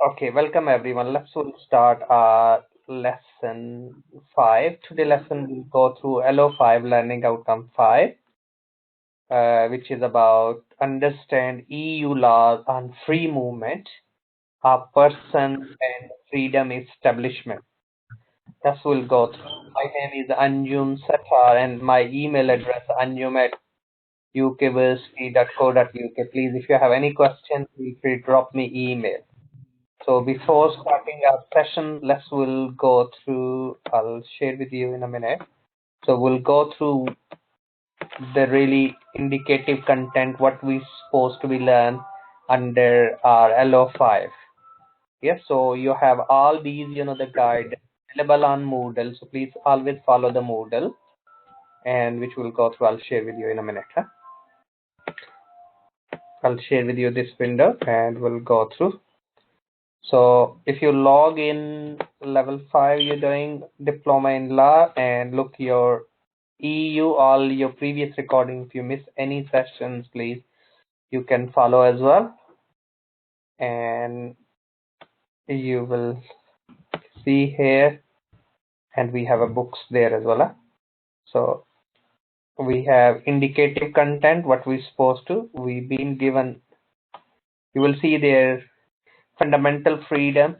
Okay, welcome everyone. We'll start our lesson 5. Today lesson will go through LO5, Learning Outcome 5, which is about understand EU laws on free movement of persons and freedom establishment. That's will go through. My name is Anjum Satar and my email address anjum@ukversity.co.uk. Please, if you have any questions, feel free to drop me email. So before starting our session, we'll go through, I'll share with you in a minute. So we'll go through the really indicative content, what we supposed to be learn under our LO5. Yes, so you have all these, the guide available on Moodle. So please always follow the Moodle and which we'll go through. I'll share with you in a minute. I'll share with you this window and we'll go through. So if you log in level 5, you're doing diploma in law and look your EU, all your previous recording. If you miss any sessions, please, you can follow as well. And you will see here, and we have a books there as well. So we have indicative content, what we're supposed to. We've been given, you will see there, fundamental freedom,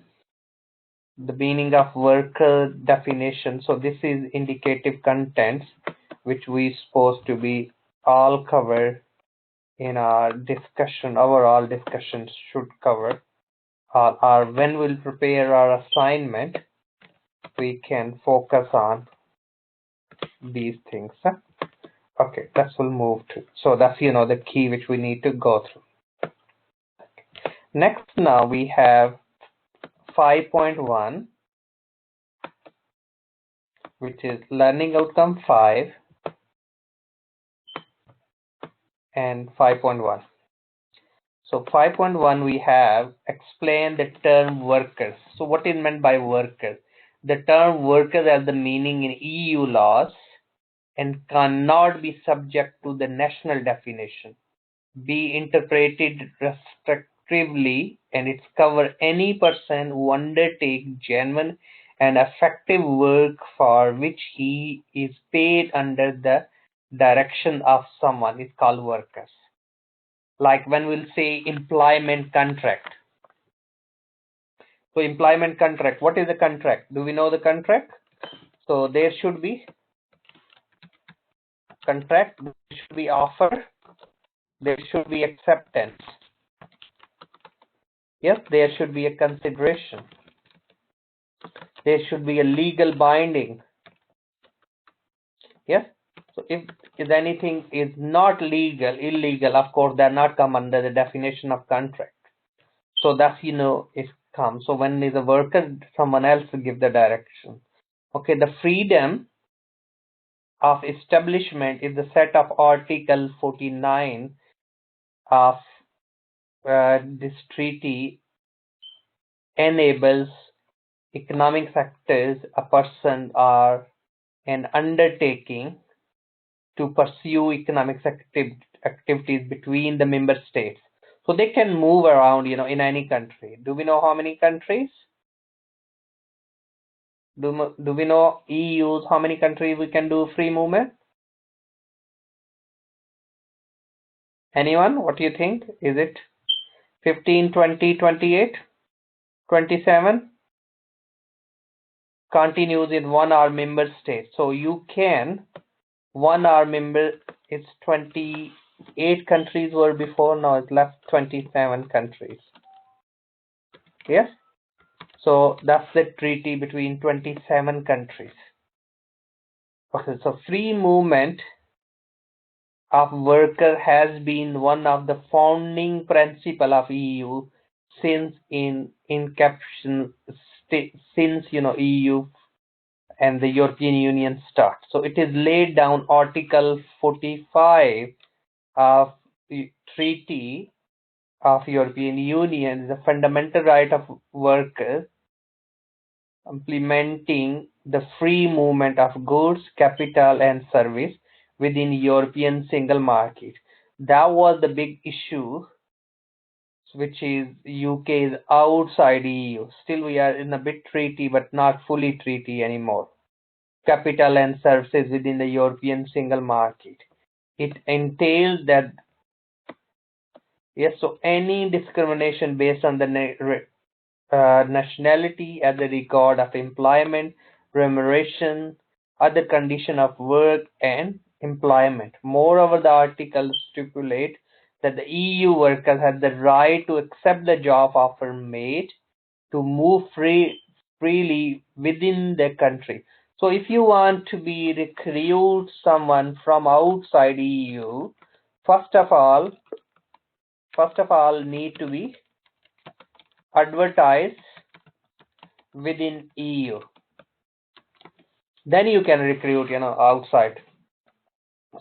the meaning of worker definition. So this is indicative contents which we supposed to be all covered in our discussion. Overall discussion should cover or when we'll prepare our assignment, we can focus on these things. Okay, that's we'll move to. So that's the key which we need to go through. Next, now we have 5.1, which is learning outcome 5 and 5.1. So 5.1 we have explain the term workers. So what is meant by workers? The term workers has the meaning in EU laws and cannot be subject to the national definition, be interpreted restrictively, and it's cover any person who undertake genuine and effective work for which he is paid under the direction of someone is called workers. Like when we'll say employment contract. So employment contract, what is a contract? Do we know the contract? So there should be contract, there should be offer, there should be acceptance. Yes, there should be a consideration. There should be a legal binding. Yes. So if anything is not legal, illegal, of course, they're not come under the definition of contract. So that's, it comes. So when is a worker, someone else will give the direction. Okay, the freedom of establishment is the set of Article 49 of this treaty enables economic sectors, a person or an undertaking to pursue economic activities between the member states. So they can move around, in any country. Do we know how many countries? Do we know EU's how many countries we can do free movement? Anyone? What do you think? Is it 15, 20, 28, 27? Continues in one or member state. So you can, one or member, it's 28 countries were before, now it's left 27 countries. Yes? So that's the treaty between 27 countries. Okay, so free movement of worker has been one of the founding principle of EU since inception, since EU and the European Union start. So it is laid down Article 45 of the Treaty of European Union, the fundamental right of workers, implementing the free movement of goods, capital and service within European single market. That was the big issue. which is UK is outside EU. Still we are in a bit treaty, but not fully treaty anymore. Capital and services within the European single market. It entails that, yes, so any discrimination based on the nationality at the record of employment, remuneration, other condition of work and employment. Moreover, the article stipulates that the EU workers have the right to accept the job offer made to move freely within the country. So if you want to be recruit someone from outside EU, first of all, need to be advertised within EU. Then you can recruit, outside.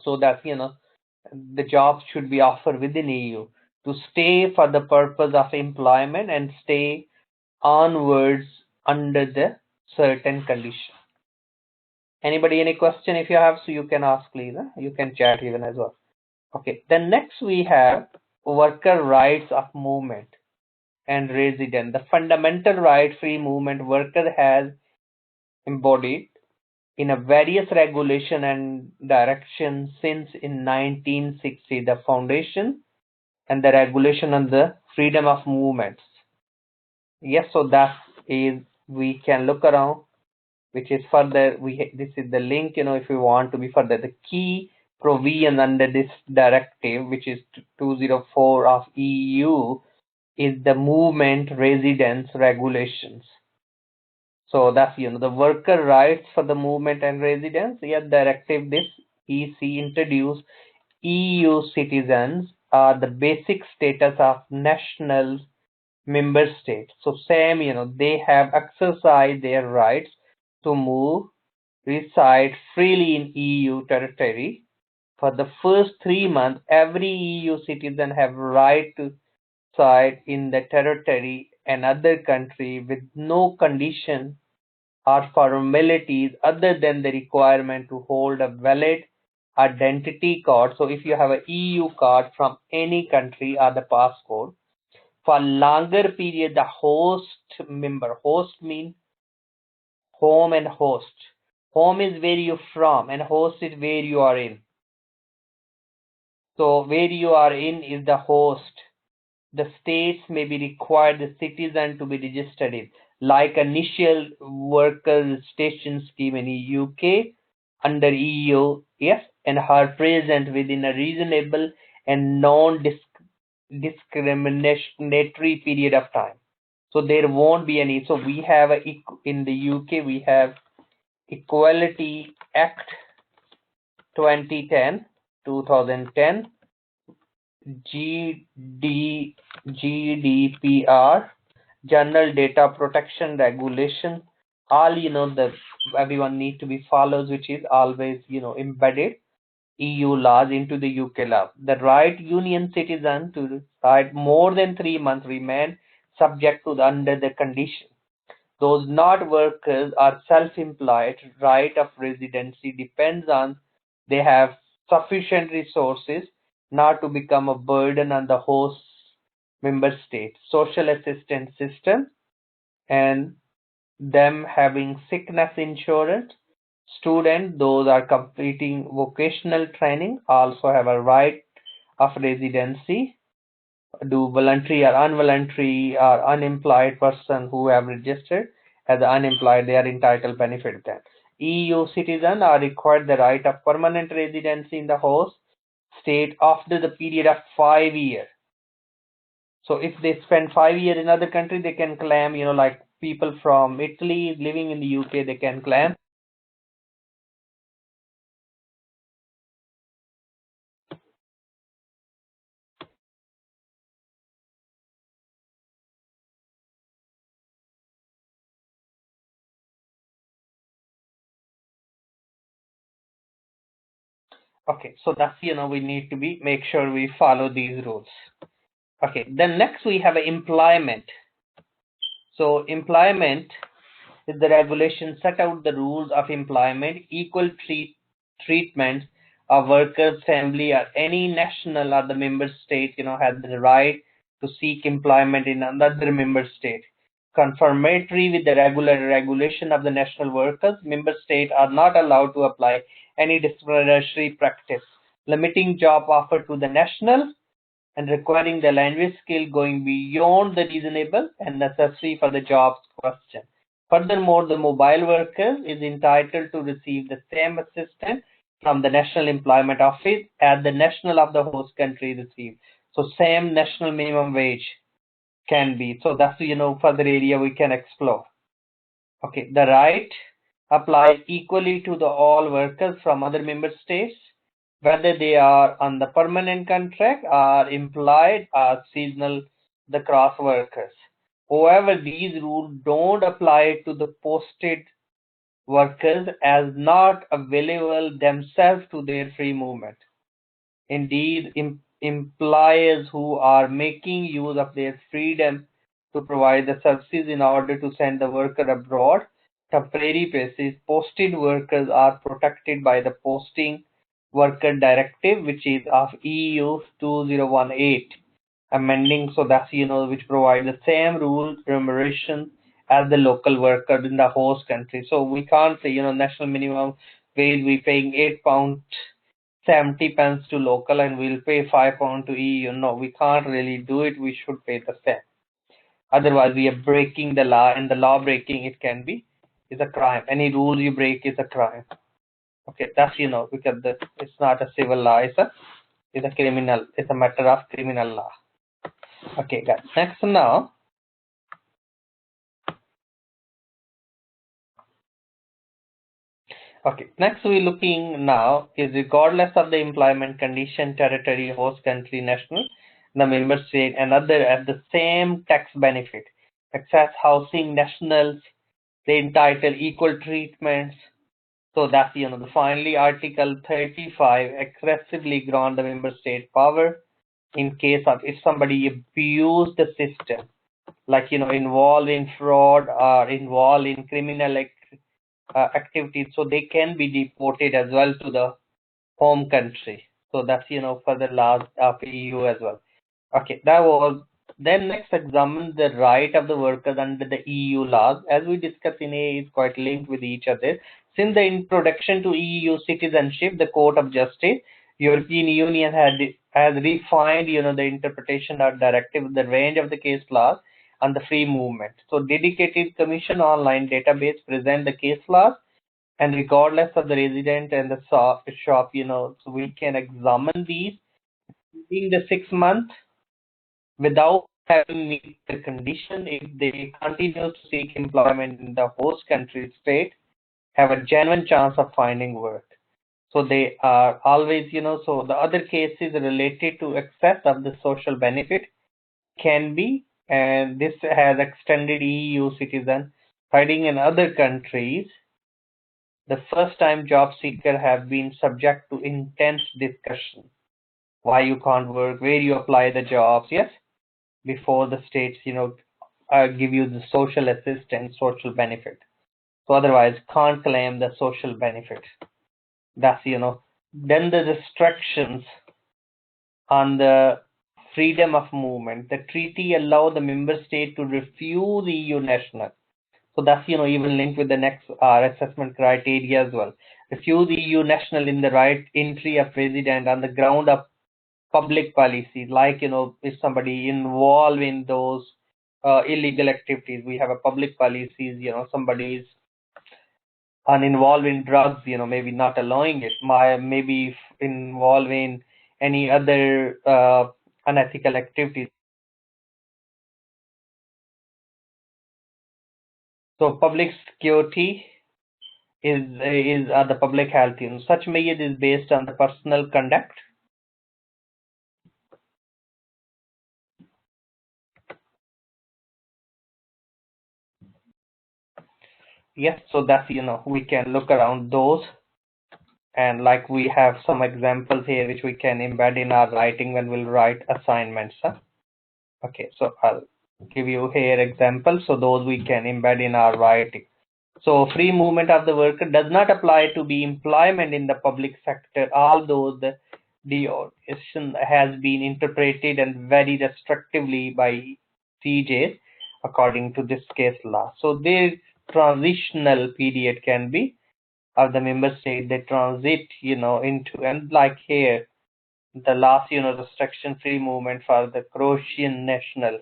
So that, the jobs should be offered within EU to stay for the purpose of employment and stay onwards under the certain condition. Anybody, any question? If you have, so you can ask, please. You can chat even as well. Okay. Then next we have worker rights of movement and resident. The fundamental right free movement worker has embodied in a various regulation and direction since in 1960, the foundation and the regulation on the freedom of movements. Yes, so that is, we can look around, which is further, this is the link, if you want to be further, the key provision under this directive, which is 204 of EU, is the movement residence regulations. So that's, the worker rights for the movement and residence. Yeah, directive this EC introduced EU citizens are the basic status of national member states. So same, they have exercised their rights to move, reside freely in EU territory. For the first 3 months, every EU citizen have right to reside in the territory and other country with no condition or formalities other than the requirement to hold a valid identity card. So if you have an EU card from any country or the passport, for longer period, the host means home and host. Home is where you're from and host is where you are in. So where you are in is the host. The states may be required the citizen to be registered in, like initial worker registration scheme in the UK under EU, yes, and are present within a reasonable and non-discriminatory period of time. So there won't be any. So we have in the UK we have Equality Act 2010, 2010, GDPR, General Data Protection Regulation. All, the everyone need to be follows, which is always, embedded EU laws into the UK law. The right union citizen to reside more than 3 months remain subject to under the condition. Those not workers or self-employed right of residency depends on they have sufficient resources not to become a burden on the host member state. Social assistance system and them having sickness insurance. Students, those are completing vocational training, also have a right of residency. Do voluntary or involuntary or unemployed person who have registered as unemployed, they are entitled benefit then. EU citizen are required the right of permanent residency in the host state after the period of 5 years. So if they spend 5 years in other country, they can claim, like people from Italy living in the UK, they can claim. Okay, so that's, we need to be make sure we follow these rules. Okay, then next we have employment. So employment is the regulation set out the rules of employment, equal treatment of workers, family, or any national or the member state, has the right to seek employment in another member state. Conformity with the regulation of the national workers, member states are not allowed to apply any discriminatory practice, limiting job offer to the national and requiring the language skill going beyond the reasonable and necessary for the job's question. Furthermore, the mobile worker is entitled to receive the same assistance from the National Employment Office as the national of the host country receives. So same national minimum wage can be. So that's further area we can explore. Okay, the right applies equally to the all workers from other member states, whether they are on the permanent contract or employed or seasonal, the cross workers. However, these rules don't apply to the posted workers as not available themselves to their free movement. Indeed, employers who are making use of their freedom to provide the services in order to send the worker abroad temporary basis, posted workers are protected by the Posting Worker Directive, which is of EU 2018 amending, so that's which provide the same rules remuneration as the local worker in the host country. So we can't say national minimum wage we paying £8 70 pence to local and we'll pay £5 to EU. No, we can't really do it. We should pay the same. Otherwise, we are breaking the law, and the law breaking it can be is a crime. Any rule you break is a crime. Okay, that's because it's not a civil law. It's a criminal. It's a matter of criminal law. Okay, guys. Next now. Okay, next we're looking now is regardless of the employment condition, territory, host country, national, the member state, and other at the same tax benefit, access housing, nationals, they entitle equal treatments. So that's finally Article 35 aggressively grant the member state power in case of if somebody abused the system, like involved in fraud or involved in criminal activities, so they can be deported as well to the home country. So that's for the laws of EU as well. Okay, that was then next examine the right of the workers under the EU laws. As we discussed in A is quite linked with each other. Since the introduction to EU citizenship, the Court of Justice, European Union has refined the interpretation of directive, the range of the case laws on the free movement. So dedicated Commission online database present the case laws and regardless of the resident and the shop, so we can examine these in the 6 months without having meet the condition. If they continue to seek employment in the host country state, have a genuine chance of finding work. So they are always, so the other cases related to access of the social benefit can be, and this has extended EU citizen hiding in other countries. The first time job seeker have been subject to intense discussion. Why you can't work, where you apply the jobs, yes, before the states, give you the social assistance, social benefit. So otherwise can't claim the social benefit. That's then the restrictions on the freedom of movement. The treaty allow the member state to refuse EU national. So that's even linked with the next assessment criteria as well. Refuse EU national in the right entry of resident on the ground of public policy, like if somebody involved in those illegal activities, we have a public policies, somebody is involved in drugs, maybe not allowing it, maybe involved in any other unethical activities. So public security is the public health. Such measure is based on the personal conduct. Yes, so that's we can look around those, and like we have some examples here which we can embed in our writing when we'll write assignments. Okay, so I'll give you here examples, so those we can embed in our writing. So free movement of the worker does not apply to be employment in the public sector, although the deportation has been interpreted and very restrictively by CJs according to this case law. So this transitional period can be of the member state they transit, into, and like here, the last, restriction free movement for the Croatian national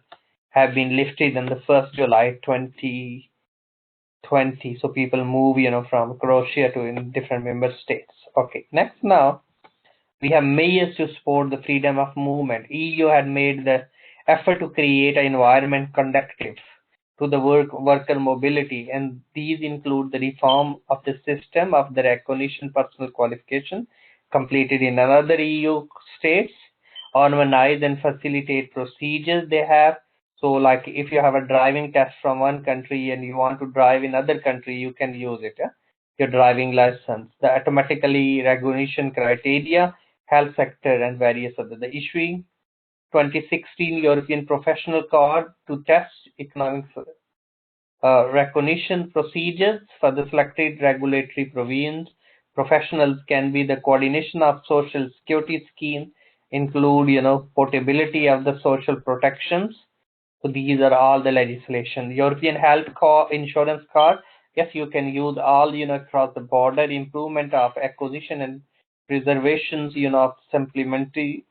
have been lifted on the 1st July 2020. So people move, from Croatia to in different member states. Okay, next now we have measures to support the freedom of movement. EU had made the effort to create an environment conducive to the worker mobility, and these include the reform of the system of the recognition personal qualification completed in another EU states, harmonize and facilitate procedures they have. So, like if you have a driving test from one country and you want to drive in other country, you can use it. Your driving license, the automatically recognition criteria, health sector, and various other. The issuing 2016 European Professional Card to test economic recognition procedures for the selected regulatory provisions. Professionals can be the coordination of social security schemes, include, portability of the social protections. So these are all the legislation. European health insurance card. Yes, you can use all, across the border. Improvement of acquisition and preservations, of supplementary.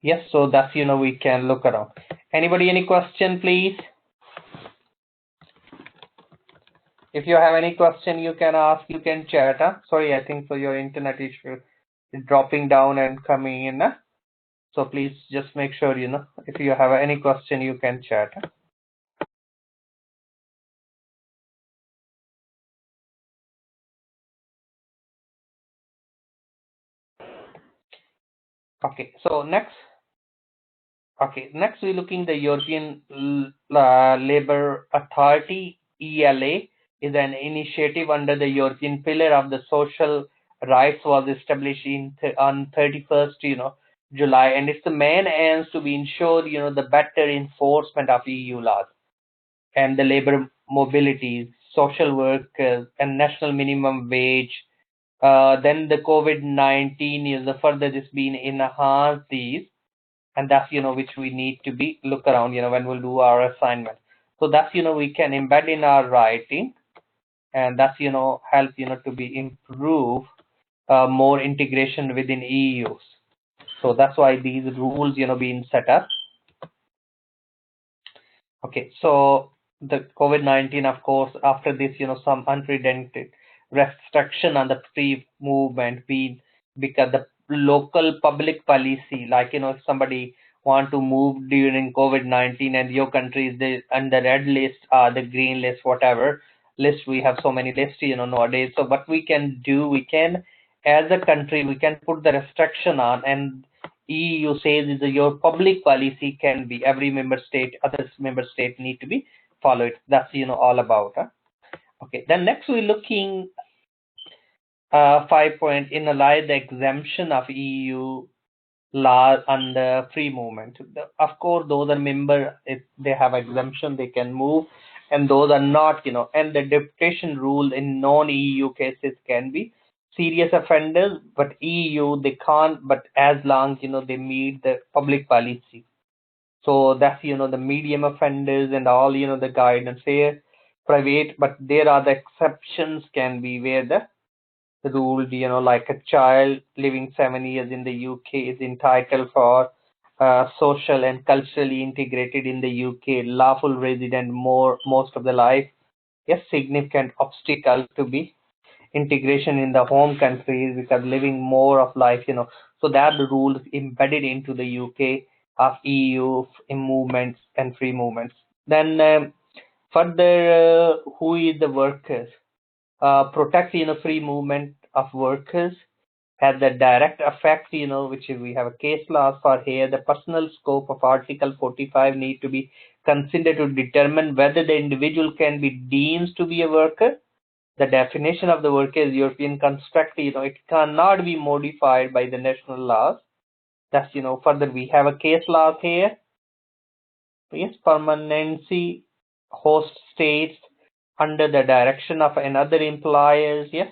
Yes, so that's, we can look around. Anybody, any question, please? If you have any question, you can ask, you can chat. Sorry, I think so your internet issue is dropping down and coming in. So please just make sure, if you have any question, you can chat. Okay, so next. Okay, next we're looking the European Labour Authority, ELA, is an initiative under the European Pillar of the Social Rights, was established on 31st, July, and its the main aims to be ensure, the better enforcement of EU laws and the labor mobility, social workers, and national minimum wage. Then the COVID-19 is the further this been enhanced these, and that's, which we need to be look around, when we'll do our assignment. So that's, we can embed in our writing, and that's, help, to be improve more integration within EUs. So that's why these rules, being set up. Okay, so the COVID-19, of course, after this, some unprecedented restriction on the free movement being, because the local public policy, like, if somebody want to move during COVID-19 and your country is on the red list or the green list, whatever list, we have so many lists, nowadays. So what we can do, we can, as a country, we can put the restriction on, and EU says is that your public policy can be every member state, other member state need to be followed. That's, all about. Okay, then next we're looking 5 point in the exemption of EU law on the free movement. Of course, those are member, if they have exemption, they can move, and those are not, and the deportation rule in non-EU cases can be serious offenders, but EU they can't, but as long, they meet the public policy. So that's, the medium offenders and all, the guidance here, private, but there are the exceptions can be where the rule, like a child living 7 years in the UK is entitled for social and culturally integrated in the UK, lawful resident most of the life. Yes, significant obstacle to be integration in the home countries because living more of life, so that the rules embedded into the UK of EU in movements and free movements. Then further, who is the workers? Protect, free movement of workers has the direct effect, which is we have a case law for here. The personal scope of Article 45 need to be considered to determine whether the individual can be deemed to be a worker. The definition of the worker is European construct, it cannot be modified by the national laws. That's, further we have a case law here. Yes, permanency host states under the direction of another employers. Yes,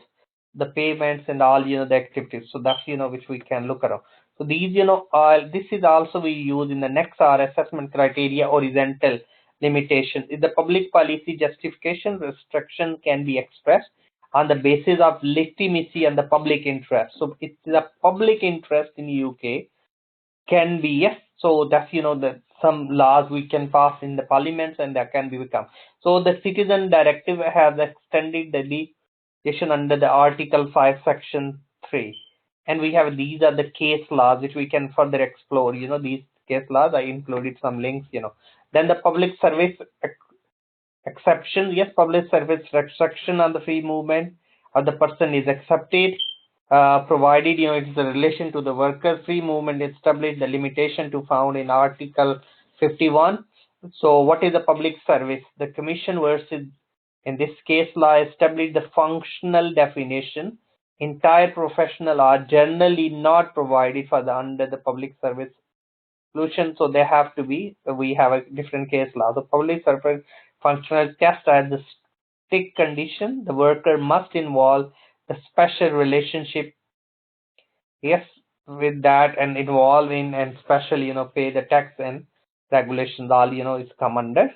the payments and all, the activities. So that's, which we can look around. So these, this is also we use in the next our assessment criteria, horizontal limitation. If the public policy justification restriction can be expressed on the basis of legitimacy and the public interest. So it's the public interest in UK can be, yes. So that's, the some laws we can pass in the parliaments and that can be become. So the citizen directive has extended the legislation under the Article 5 Section 3, and we have these are the case laws which we can further explore. These case laws, I included some links. Then the public service exception, yes, public service restriction on the free movement of the person is accepted, provided it's in relation to the workers' free movement established the limitation to found in Article 51. So what is a public service? The Commission versus in this case law established the functional definition. Entire professional are generally not provided for the under the public service solution, so they have to be, we have a different case law. The public service functional test as the strict condition the worker must involve the special relationship, yes, with that and involve in and special, pay the tax and regulations, all, is come under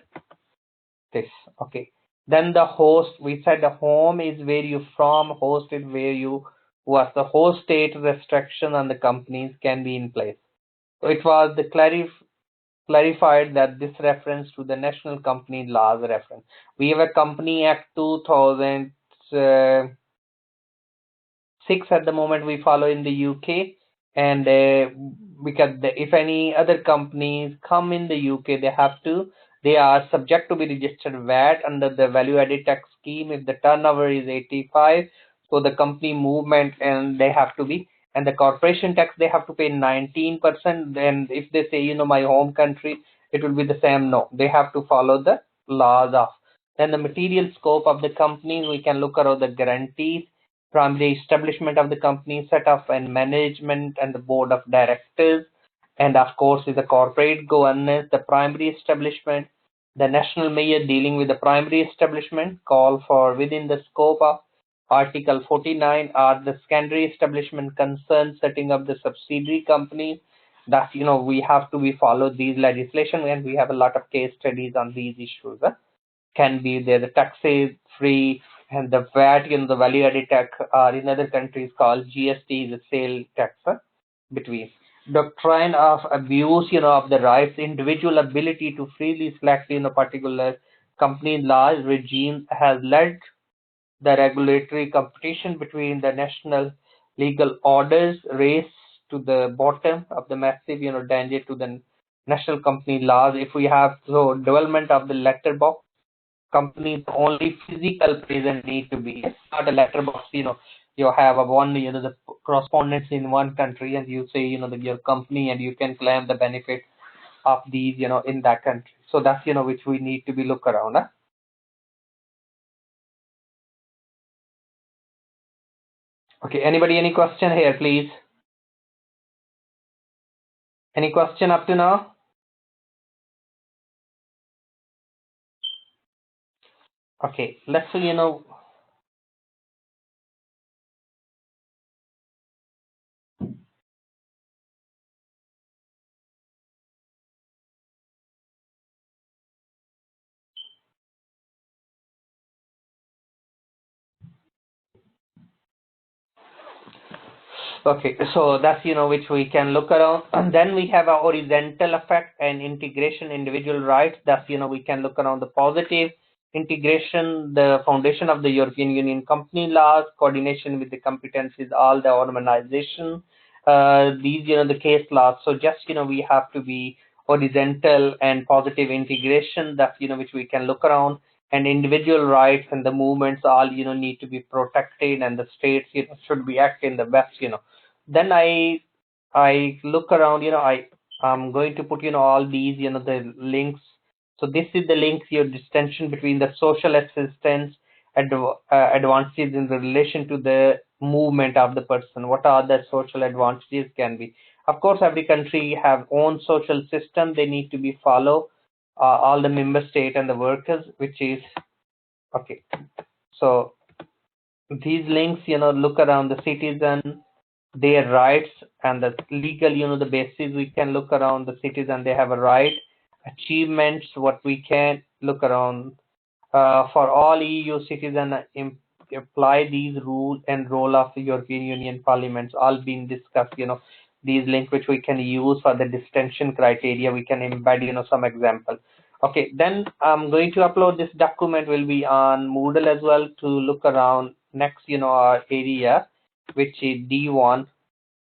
this. Okay. Then the host, we said the home is where you from, host is where you was. The host state restriction on the companies can be in place. So it was the clarified that this reference to the national company laws reference. We have a Company Act 2006 at the moment we follow in the UK, and because if any other companies come in the UK, they are subject to be registered VAT under the value added tax scheme if the turnover is 85. So the company movement and they have to be, and the corporation tax they have to pay 19%. And if they say, my home country, it will be the same. No, they have to follow the laws of. Then the material scope of the company, we can look around the guarantees from the establishment of the company, set up and management and the board of directors, and of course is the corporate governance, the primary establishment, the national mayor dealing with the primary establishment, call for within the scope of Article 49 are the secondary establishment concerned setting up the subsidiary companies. That we have to be follow these legislation, and we have a lot of case studies on these issues. Can be there the taxes free, and the VAT, the value added tax, are in other countries called GST, the sale tax. Between doctrine of abuse, of the rights, individual ability to freely select in a particular company law regime has led the regulatory competition between the national legal orders race to the bottom of the massive, danger to the national company laws. If we have so development of the letterbox companies, only physical presence need to be. It's not a letterbox. You have a one, the correspondence in one country, and you say, your company, and you can claim the benefit of these, in that country. So that's, which we need to be look around. Huh? Okay. Anybody, any question here, please? Any question up to now? Okay. Let's, okay, so that's, which we can look around. And then we have a horizontal effect and integration individual rights. That's, we can look around the positive integration, the foundation of the European Union company laws, coordination with the competencies, all the harmonization, these, the case laws. So just, we have to be horizontal and positive integration. That's, which we can look around, and individual rights and the movements all, need to be protected, and the states, should be acting the best, then I look around, I'm going to put, all these, the links. So this is the links, your distinction between the social assistance advantages in relation to the movement of the person. What are the social advantages can be? Of course, every country have own social system. They need to be follow all the member state and the workers, which is okay. So these links, look around the citizen, their rights and the legal, the basis we can look around the citizen, they have a right, achievements, what we can look around. For all EU citizens, apply these rules and role of European Union parliaments, all being discussed, these links which we can use for the distinction criteria, we can embed, some example. Okay, then I'm going to upload this document will be on Moodle as well to look around next, our area, which is D1.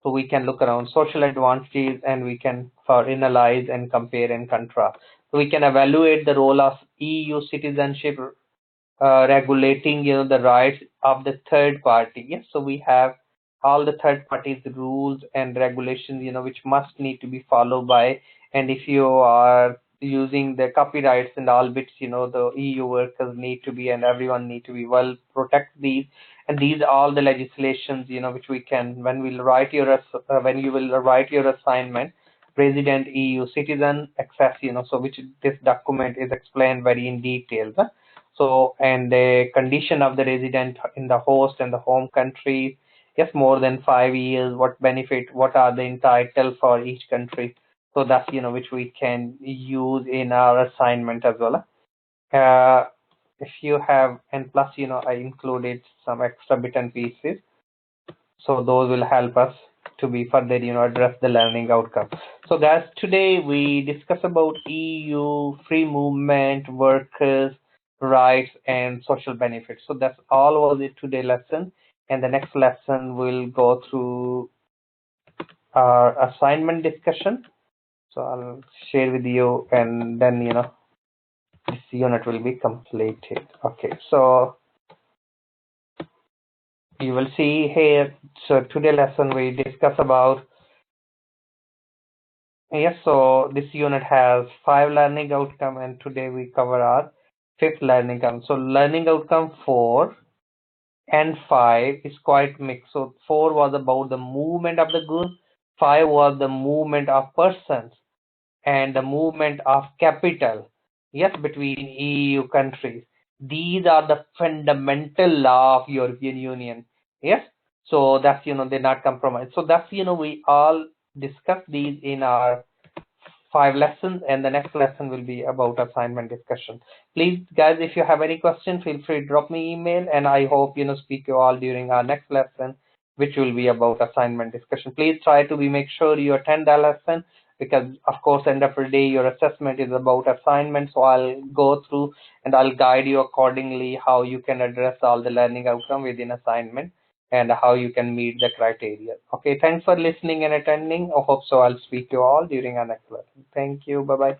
So we can look around social advantages and we can for analyze and compare and contrast. So we can evaluate the role of EU citizenship regulating the rights of the third party. Yes, so we have all the third parties rules and regulations which must need to be followed by, and if you are using the copyrights and all bits, the EU workers need to be and everyone need to be well protect these, and these are all the legislations which we can when we'll write your when you will write your assignment resident EU citizen access, so which this document is explained very in detail. So, and the condition of the resident in the host and the home country, yes, more than 5 years, what benefit, what are the entitled for each country. So that's, which we can use in our assignment as well. Uh, if you have, and plus, I included some extra bit and pieces. So those will help us to be further, address the learning outcome. So guys, today we discuss about EU free movement, workers, rights, and social benefits. So that's all was it today lesson. And the next lesson will go through our assignment discussion. So I'll share with you, and then this unit will be completed. Okay, so you will see here. So today lesson we discuss about. Yes, so this unit has 5 learning outcome, and today we cover our fifth learning outcome. So learning outcome 4 and 5 is quite mixed. So 4 was about the movement of the goods, 5 was the movement of persons and the movement of capital, yes, between EU countries. These are the fundamental law of European Union. Yes, so that's they're not compromised. So that's we all discuss these in our 5 lessons, and the next lesson will be about assignment discussion. Please guys, if you have any question, feel free to drop me email, and I hope speak you all during our next lesson, which will be about assignment discussion. Please try to be make sure you attend that lesson, because of course end of the day your assessment is about assignment. So I'll go through and I'll guide you accordingly how you can address all the learning outcome within assignment and how you can meet the criteria. Okay, thanks for listening and attending. I hope so I'll speak to you all during our next lesson. Thank you. Bye bye.